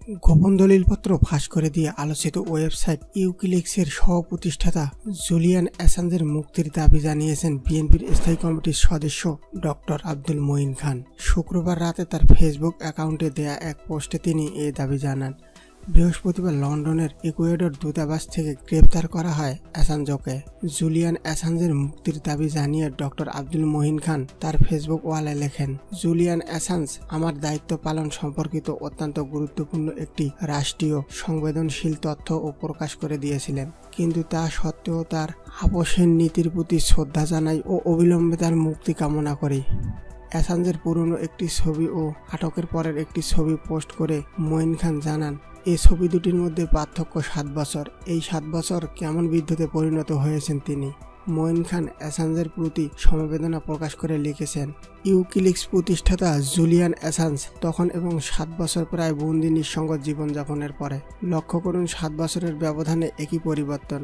গোপন দলিলপত্র ফাঁস করে দিয়ে আলোচিত ওয়েবসাইট উইকিলিক্সের সহ-প্রতিষ্ঠাতা জুলিয়ান অ্যাসাঞ্জের মুক্তির দাবি জানিয়েছেন বিএনপির স্থায়ী কমিটির সদস্য ডক্টর আব্দুল মঈন খান। শুক্রবার রাতে তার ফেসবুক অ্যাকাউন্টে দেয়া এক পোস্টে তিনি এই দাবি জানান। বৃহস্পতিবার লন্ডনের ইকুয়েডর দূতাবাস থেকে গ্রেপ্তার করা হয় অ্যাসাঞ্জকে। জুলিয়ান অ্যাসাঞ্জের মুক্তির দাবি জানিয়ে ডক্টর আব্দুল মঈন খান তার ফেসবুক ওয়ালে লেখেন, জুলিয়ান অ্যাসাঞ্জ আমার দায়িত্ব পালন সম্পর্কিত অত্যন্ত গুরুত্বপূর্ণ একটি রাষ্ট্রীয় সংবেদনশীল তথ্য ও প্রকাশ করে দিয়েছিলেন, কিন্তু তা সত্ত্বেও তার আপোষের নীতির প্রতি শ্রদ্ধা জানাই ও অবিলম্বে তার মুক্তি কামনা করি। অ্যাসাঞ্জের পুরনো একটি ছবি ও আটকের পরের একটি ছবি পোস্ট করে মঈন খান জানান, এই ছবি দুটির মধ্যে পার্থক্য 7 বছর। এই 7 বছর কেমন বিদ্যুতে পরিণত হয়েছেন তিনি। মঈন খান অ্যাসাঞ্জের প্রতি সমবেদনা প্রকাশ করে লিখেছেন, উইকিলিক্স প্রতিষ্ঠাতা জুলিয়ান অ্যাসাঞ্জ তখন এবং 7 বছর প্রায় বন্দি নিঃসঙ্গ জীবনযাপনের পরে। লক্ষ্য করুন, 7 বছরের ব্যবধানে একই পরিবর্তন।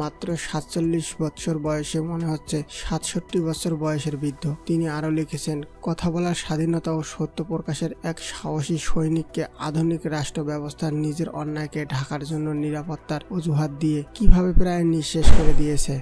মাত্র 47 বছর বয়সে মনে হচ্ছে 67 বছর বয়সের বৃদ্ধ। তিনি আরও লিখেছেন, কথা বলার স্বাধীনতা ও সত্য প্রকাশের এক সাহসী সৈনিককে আধুনিক রাষ্ট্র ব্যবস্থার নিজের অন্যায়কে ঢাকার জন্য নিরাপত্তার অজুহাত দিয়ে কিভাবে প্রায় নিঃশেষ করে দিয়েছে।